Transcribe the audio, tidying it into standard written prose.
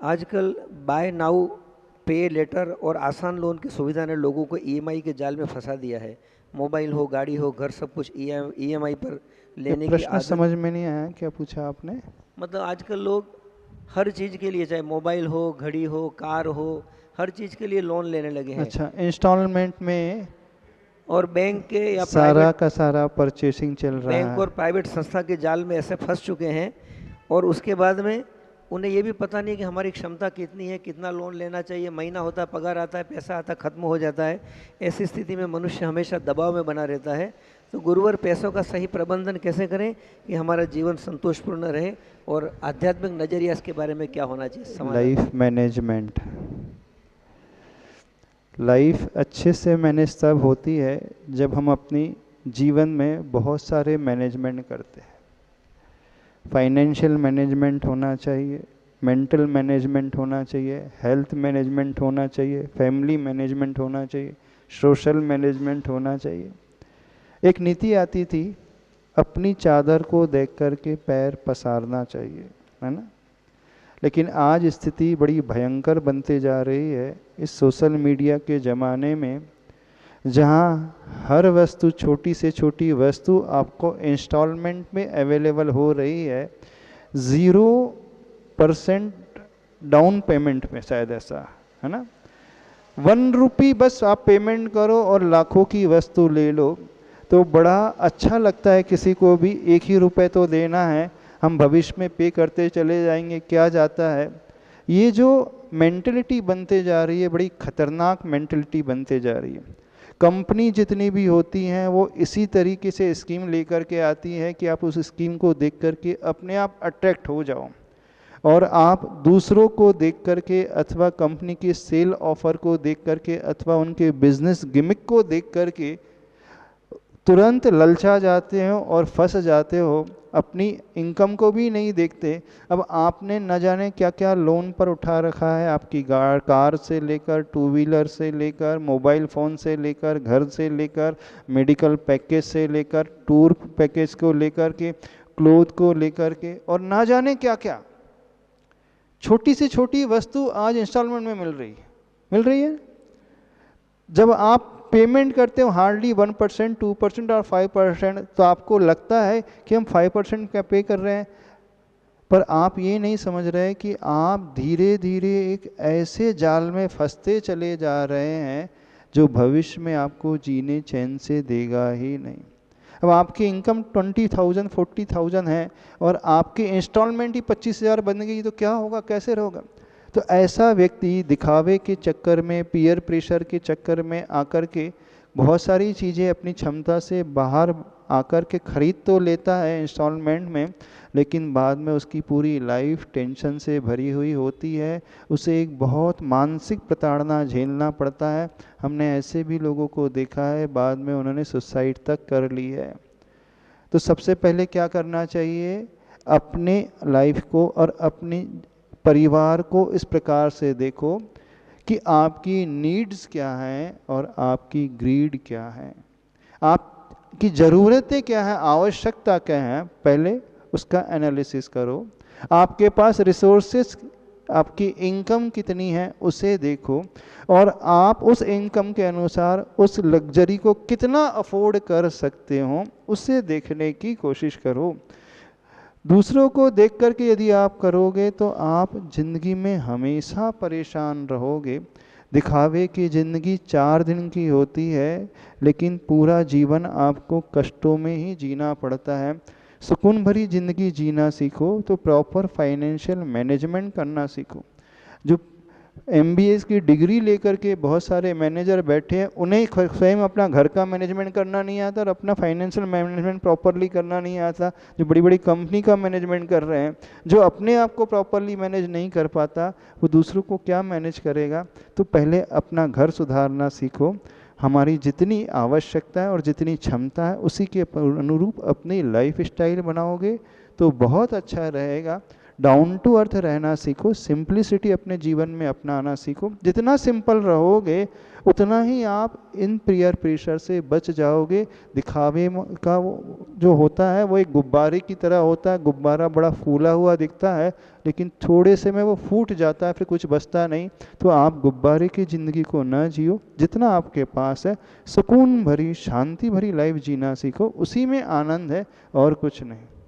आजकल bye now पे letter और आसान लोन की सुविधा ने लोगों को ईएमआई के जाल में फंसा दिया है। मोबाइल हो, गाड़ी हो, घर, सब कुछ ईएमआई पर ये लेने की प्रश्न आदत। समझ में नहीं आया, क्या पूछा आपने? मतलब आजकल लोग हर चीज़ के लिए, चाहे मोबाइल हो, घड़ी हो, कार हो, हर चीज़ के लिए लोन लेने लगे हैं। अच्छा, इंस्टॉलमेंट में और बैंक के या सारा प्राइवेट का सारा परचेसिंग चल रहा बैंक है। और प्राइवेट संस्था के जाल में ऐसे फंस चुके हैं। और उसके बाद में उन्हें ये भी पता नहीं कि हमारी क्षमता कितनी है, कितना लोन लेना चाहिए। महीना होता है, पगार आता है, पैसा आता है, ख़त्म हो जाता है। ऐसी स्थिति में मनुष्य हमेशा दबाव में बना रहता है। तो गुरुवर पैसों का सही प्रबंधन कैसे करें कि हमारा जीवन संतोषपूर्ण रहे, और आध्यात्मिक नज़रिया इसके बारे में क्या होना चाहिए, समाधान। Life management. लाइफ अच्छे से मैनेज तब होती है जब हम अपनी जीवन में बहुत सारे मैनेजमेंट करते हैं। फाइनेंशियल मैनेजमेंट होना चाहिए, मेंटल मैनेजमेंट होना चाहिए, हेल्थ मैनेजमेंट होना चाहिए, फैमिली मैनेजमेंट होना चाहिए, सोशल मैनेजमेंट होना चाहिए। एक नीति आती थी, अपनी चादर को देख कर के पैर पसारना चाहिए, है ना? लेकिन आज स्थिति बड़ी भयंकर बनते जा रही है इस सोशल मीडिया के ज़माने में, जहाँ हर वस्तु, छोटी से छोटी वस्तु आपको इंस्टॉलमेंट में अवेलेबल हो रही है, 0% डाउन पेमेंट में, शायद ऐसा है ना। 1 रुपी बस आप पेमेंट करो और लाखों की वस्तु ले लो। तो बड़ा अच्छा लगता है, किसी को भी 1 ही रुपए तो देना है, हम भविष्य में पे करते चले जाएंगे, क्या जाता है। ये जो मेंटलिटी बनते जा रही है, बड़ी खतरनाक मेंटलिटी बनते जा रही है। कंपनी जितनी भी होती हैं वो इसी तरीके से स्कीम लेकर के आती है कि आप उस स्कीम को देख करके अपने आप अट्रैक्ट हो जाओ, और आप दूसरों को देख करके अथवा कंपनी के सेल ऑफर को देख करके अथवा उनके बिजनेस गिमिक को देख करके तुरंत ललचा जाते हो और फंस जाते हो, अपनी इनकम को भी नहीं देखते। अब आपने न जाने क्या क्या लोन पर उठा रखा है, आपकी कार से लेकर, टू व्हीलर से लेकर, मोबाइल फ़ोन से लेकर, घर से लेकर, मेडिकल पैकेज से लेकर, टूर पैकेज को लेकर के, क्लोथ को लेकर के, और ना जाने क्या क्या। छोटी से छोटी वस्तु आज इंस्टॉलमेंट में मिल रही है। जब आप पेमेंट करते हो हार्डली 1%, 2% और 5%, तो आपको लगता है कि हम 5% क्या पे कर रहे हैं, पर आप ये नहीं समझ रहे कि आप धीरे धीरे एक ऐसे जाल में फंसते चले जा रहे हैं जो भविष्य में आपको जीने चैन से देगा ही नहीं। अब आपकी इनकम 20,000 40,000 है और आपकी इंस्टॉलमेंट ही 25,000 बन गई, तो क्या होगा, कैसे होगा? तो ऐसा व्यक्ति दिखावे के चक्कर में, पीयर प्रेशर के चक्कर में आकर के बहुत सारी चीज़ें अपनी क्षमता से बाहर आकर के खरीद तो लेता है इंस्टॉलमेंट में, लेकिन बाद में उसकी पूरी लाइफ टेंशन से भरी हुई होती है। उसे एक बहुत मानसिक प्रताड़ना झेलना पड़ता है। हमने ऐसे भी लोगों को देखा है, बाद में उन्होंने सुसाइड तक कर ली है। तो सबसे पहले क्या करना चाहिए, अपने लाइफ को और अपनी परिवार को इस प्रकार से देखो कि आपकी नीड्स क्या हैं और आपकी ग्रीड क्या है, आपकी ज़रूरतें क्या हैं, आवश्यकता क्या है, पहले उसका एनालिसिस करो। आपके पास रिसोर्सेस, आपकी इनकम कितनी है उसे देखो, और आप उस इनकम के अनुसार उस लग्जरी को कितना अफोर्ड कर सकते हो उसे देखने की कोशिश करो। दूसरों को देख करके यदि आप करोगे तो आप जिंदगी में हमेशा परेशान रहोगे। दिखावे की ज़िंदगी 4 दिन की होती है, लेकिन पूरा जीवन आपको कष्टों में ही जीना पड़ता है। सुकून भरी ज़िंदगी जीना सीखो तो प्रॉपर फाइनेंशियल मैनेजमेंट करना सीखो। जो MBA की डिग्री लेकर के बहुत सारे मैनेजर बैठे हैं, उन्हें स्वयं अपना घर का मैनेजमेंट करना नहीं आता और अपना फाइनेंशियल मैनेजमेंट प्रॉपरली करना नहीं आता। जो बड़ी बड़ी कंपनी का मैनेजमेंट कर रहे हैं, जो अपने आप को प्रॉपरली मैनेज नहीं कर पाता, वो दूसरों को क्या मैनेज करेगा? तो पहले अपना घर सुधारना सीखो। हमारी जितनी आवश्यकता है और जितनी क्षमता है उसी के अनुरूप अपनी लाइफ स्टाइल बनाओगे तो बहुत अच्छा रहेगा। डाउन टू अर्थ रहना सीखो, सिंप्लिसिटी अपने जीवन में अपनाना सीखो। जितना सिंपल रहोगे उतना ही आप इन पीयर प्रेशर से बच जाओगे। दिखावे का जो होता है वो एक गुब्बारे की तरह होता है, गुब्बारा बड़ा फूला हुआ दिखता है लेकिन थोड़े से में वो फूट जाता है, फिर कुछ बचता नहीं। तो आप गुब्बारे की ज़िंदगी को न जियो, जितना आपके पास है सुकून भरी शांति भरी लाइफ जीना सीखो, उसी में आनंद है और कुछ नहीं।